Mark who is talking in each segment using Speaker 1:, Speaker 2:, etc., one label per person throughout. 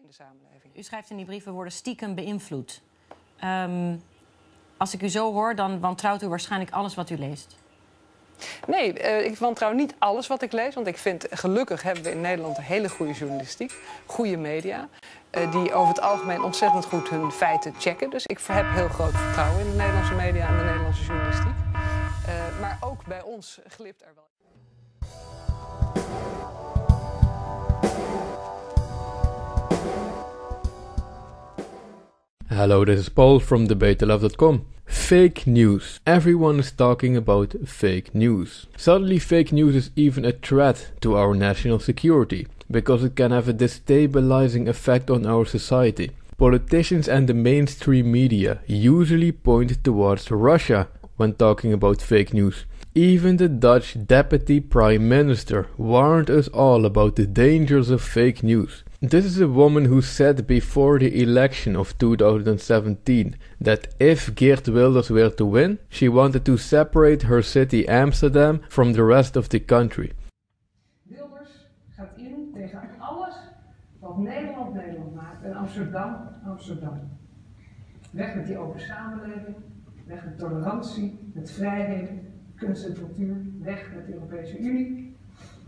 Speaker 1: de samenleving.
Speaker 2: U schrijft in die brief, we worden stiekem beïnvloed. Als ik u zo hoor, dan wantrouwt u waarschijnlijk alles wat u leest.
Speaker 1: Nee, ik wantrouw niet alles wat ik lees. Want ik vind, gelukkig hebben we in Nederland een hele goede journalistiek. Goede media. Die over het algemeen ontzettend goed hun feiten checken. Dus ik heb heel groot vertrouwen in de Nederlandse media en de Nederlandse journalistiek. Maar ook bij ons glipt er wel.
Speaker 3: Hello, this is Paul from debatealove.com. Fake news. Everyone is talking about fake news. Suddenly fake news is even a threat to our national security, because it can have a destabilizing effect on our society. Politicians and the mainstream media usually point towards Russia when talking about fake news. Even the Dutch Deputy Prime Minister warned us all about the dangers of fake news. This is a woman who said before the election of 2017 that if Geert Wilders were to win, she wanted to separate her city Amsterdam from the rest of the country.
Speaker 4: Wilders gaat in tegen alles wat Nederland Nederland maakt en Amsterdam Amsterdam. Weg met die open samenleving, weg met tolerantie, met vrijheden, kunst en cultuur, weg met de Europese Unie,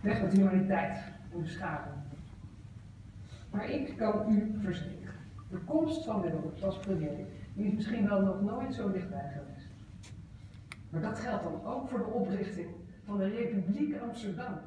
Speaker 4: weg met humaniteit en beschaving. Maar ik kan u verzekeren, de komst van Wilders als premier, die is misschien wel nog nooit zo dichtbij geweest. Maar dat geldt dan ook voor de oprichting van de Republiek Amsterdam.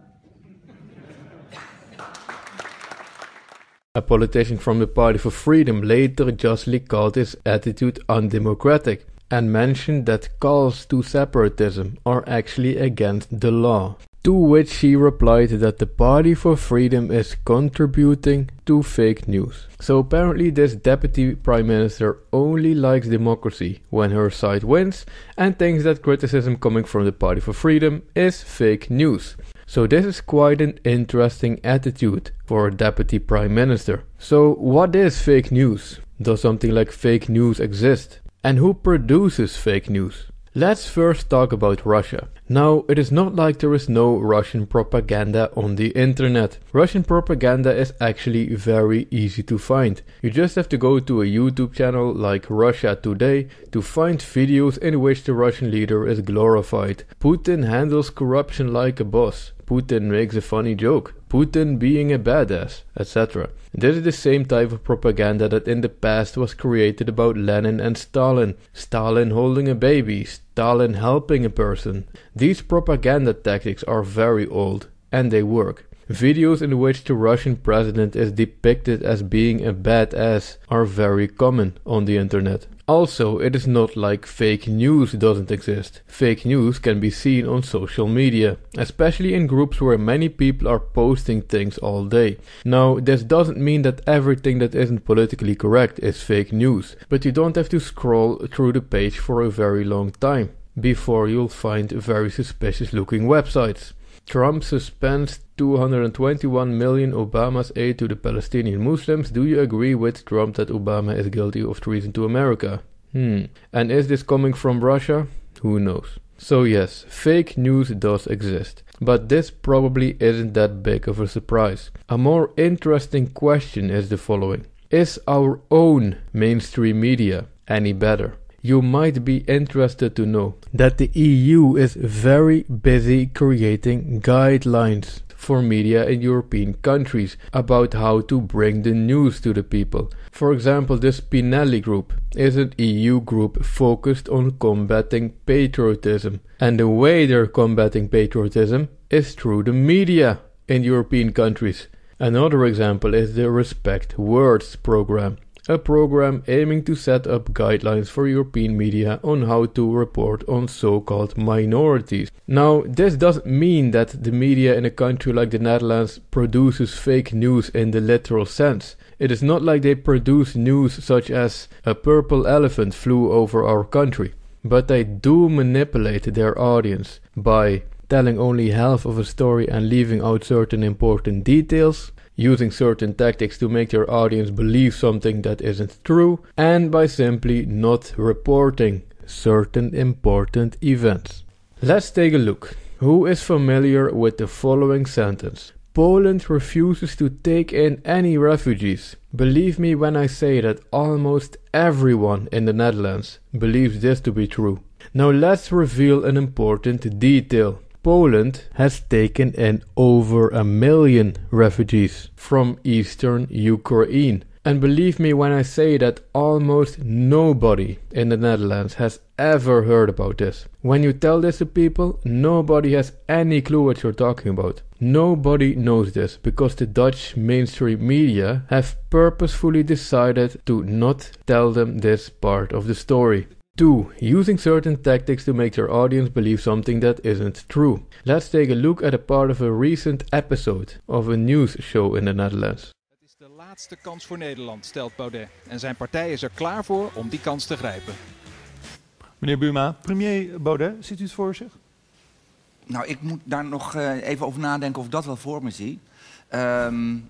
Speaker 3: A politician from the Party for Freedom later justly called his attitude undemocratic and mentioned that calls to separatism are actually against the law. To which she replied that the Party for Freedom is contributing to fake news. So apparently this Deputy Prime Minister only likes democracy when her side wins and thinks that criticism coming from the Party for Freedom is fake news. So this is quite an interesting attitude for a Deputy Prime Minister. So what is fake news? Does something like fake news exist? And who produces fake news? Let's first talk about Russia. Now, it is not like there is no Russian propaganda on the internet. Russian propaganda is actually very easy to find. You just have to go to a YouTube channel like Russia Today to find videos in which the Russian leader is glorified. Putin handles corruption like a boss. Putin makes a funny joke. Putin being a badass, etc. This is the same type of propaganda that in the past was created about Lenin and Stalin. Stalin holding a baby, Stalin helping a person. These propaganda tactics are very old, and they work. Videos in which the Russian president is depicted as being a badass are very common on the internet. Also, it is not like fake news doesn't exist. Fake news can be seen on social media, especially in groups where many people are posting things all day. Now, this doesn't mean that everything that isn't politically correct is fake news, but you don't have to scroll through the page for a very long time before you'll find very suspicious looking websites. Trump suspends 221 million Obama's aid to the Palestinian Muslims. Do you agree with Trump that Obama is guilty of treason to America? And is this coming from Russia? Who knows? So yes, fake news does exist. But this probably isn't that big of a surprise. A more interesting question is the following. Is our own mainstream media any better? You might be interested to know that the EU is very busy creating guidelines for media in European countries about how to bring the news to the people. For example, the Spinelli Group is an EU group focused on combating patriotism. And the way they're combating patriotism is through the media in European countries. Another example is the Respect Words program. A program aiming to set up guidelines for European media on how to report on so-called minorities. Now, this doesn't mean that the media in a country like the Netherlands produces fake news in the literal sense. It is not like they produce news such as a purple elephant flew over our country. But they do manipulate their audience by telling only half of a story and leaving out certain important details, using certain tactics to make their audience believe something that isn't true, and by simply not reporting certain important events. Let's take a look. Who is familiar with the following sentence? Poland refuses to take in any refugees. Believe me when I say that almost everyone in the Netherlands believes this to be true. Now let's reveal an important detail. Poland has taken in over 1 million refugees from eastern Ukraine. And believe me when I say that almost nobody in the Netherlands has ever heard about this. When you tell this to people, nobody has any clue what you're talking about. Nobody knows this because the Dutch mainstream media have purposefully decided to not tell them this part of the story. 2. Using certain tactics to make their audience believe something that isn't true. Let's take a look at a part of a recent episode of a news show in the Netherlands.
Speaker 5: Het is de laatste kans voor Nederland, stelt Baudet. En zijn partij is er klaar voor om die kans te grijpen.
Speaker 6: Meneer Buma, premier Baudet, ziet u het voor zich?
Speaker 7: Nou, ik moet daar nog even over nadenken of ik dat wel voor me zie.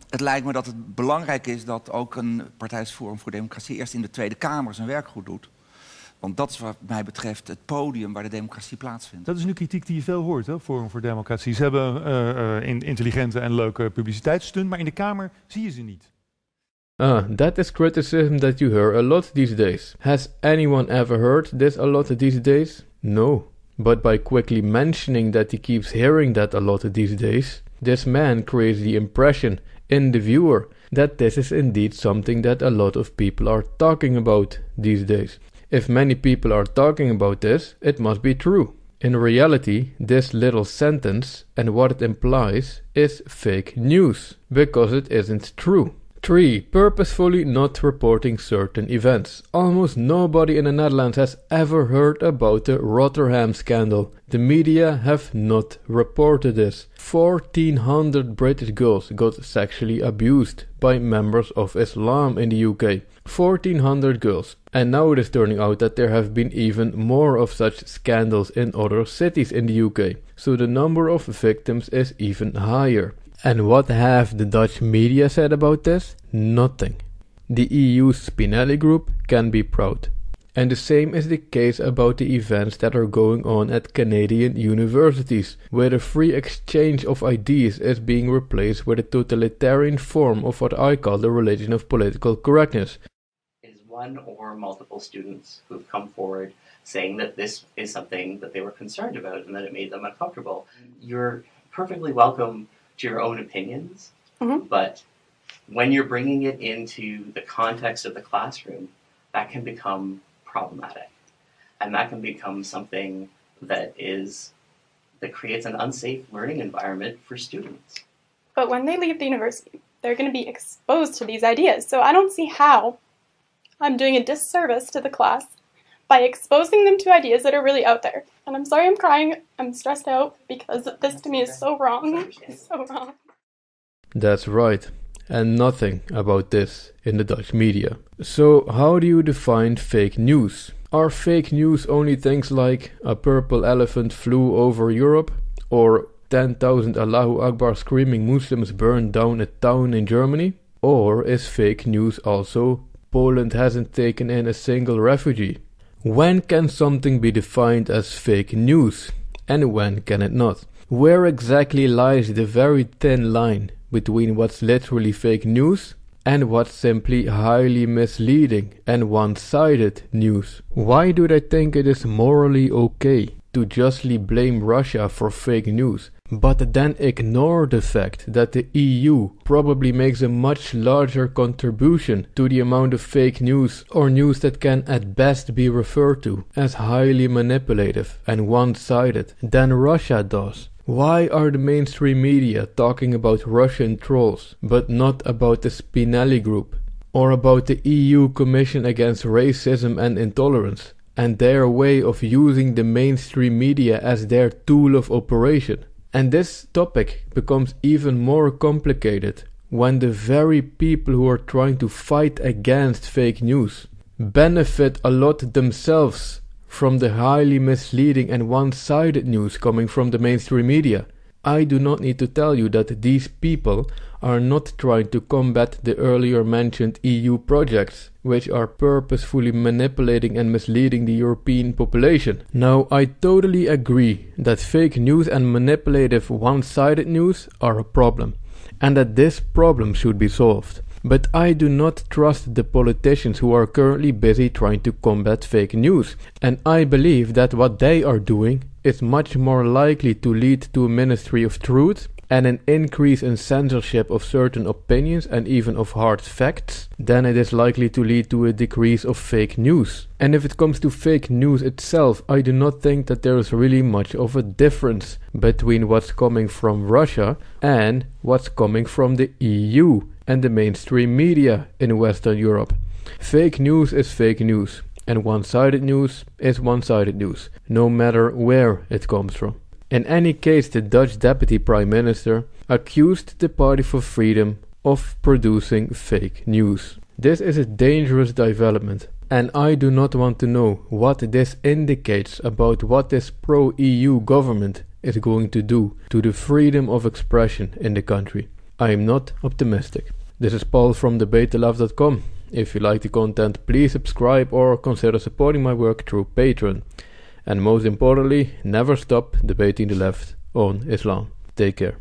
Speaker 7: Het lijkt me dat het belangrijk is dat ook een partij als Forum voor Democratie eerst in de Tweede Kamer zijn werk goed doet. Want dat is wat mij betreft het podium waar de democratie plaatsvindt.
Speaker 6: Dat is nu kritiek die je veel hoort, hè, Forum voor Democratie. Ze hebben intelligente en leuke publiciteitsstunt, maar in de Kamer zie je ze niet.
Speaker 3: That is criticism that you hear a lot these days. Has anyone ever heard this a lot these days? No. But by quickly mentioning that he keeps hearing that a lot these days, this man creates the impression in the viewer that this is indeed something that a lot of people are talking about these days. If many people are talking about this, it must be true. In reality, this little sentence and what it implies is fake news, because it isn't true. 3. Purposefully not reporting certain events. Almost nobody in the Netherlands has ever heard about the Rotterdam scandal. The media have not reported this. 1,400 British girls got sexually abused by members of Islam in the UK. 1,400 girls. And now it is turning out that there have been even more of such scandals in other cities in the UK. So the number of victims is even higher. And what have the Dutch media said about this? Nothing. The EU Spinelli Group can be proud. And the same is the case about the events that are going on at Canadian universities, where the free exchange of ideas is being replaced with a totalitarian form of what I call the religion of political correctness.
Speaker 8: Is one or multiple students who've come forward saying that this is something that they were concerned about and that it made them uncomfortable. You're perfectly welcome to your own opinions, but when you're bringing it into the context of the classroom, that can become problematic, and that can become something that creates an unsafe learning environment for students.
Speaker 9: But when they leave the university, they're going to be exposed to these ideas, so I don't see how I'm doing a disservice to the class by exposing them to ideas that are really out there. And I'm sorry I'm crying, I'm stressed out, because this to me is so wrong. It's so wrong.
Speaker 3: That's right. And nothing about this in the Dutch media. So how do you define fake news? Are fake news only things like a purple elephant flew over Europe, or 10,000 Allahu Akbar screaming Muslims burned down a town in Germany? Or is fake news also Poland hasn't taken in a single refugee? When can something be defined as fake news, and when can it not? Where exactly lies the very thin line between what's literally fake news and what's simply highly misleading and one-sided news? Why do they think it is morally okay to justly blame Russia for fake news, but then ignore the fact that the EU probably makes a much larger contribution to the amount of fake news or news that can at best be referred to as highly manipulative and one-sided than Russia does? Why are the mainstream media talking about Russian trolls, but not about the Spinelli Group, or about the EU Commission Against Racism and Intolerance, and their way of using the mainstream media as their tool of operation? And this topic becomes even more complicated when the very people who are trying to fight against fake news benefit a lot themselves from the highly misleading and one-sided news coming from the mainstream media. I do not need to tell you that these people are not trying to combat the earlier mentioned EU projects, which are purposefully manipulating and misleading the European population. Now, I totally agree that fake news and manipulative one-sided news are a problem, and that this problem should be solved. But I do not trust the politicians who are currently busy trying to combat fake news, and I believe that what they are doing is much more likely to lead to a ministry of truth and an increase in censorship of certain opinions and even of hard facts, then it is likely to lead to a decrease of fake news. And if it comes to fake news itself, I do not think that there is really much of a difference between what's coming from Russia and what's coming from the EU and the mainstream media in Western Europe. Fake news is fake news, and one-sided news is one-sided news, no matter where it comes from. In any case, the Dutch Deputy Prime Minister accused the Party for Freedom of producing fake news. This is a dangerous development, and I do not want to know what this indicates about what this pro-EU government is going to do to the freedom of expression in the country. I am not optimistic. This is Paul from debatetheleft.com. If you like the content, please subscribe or consider supporting my work through Patreon. And most importantly, never stop debating the left on Islam. Take care.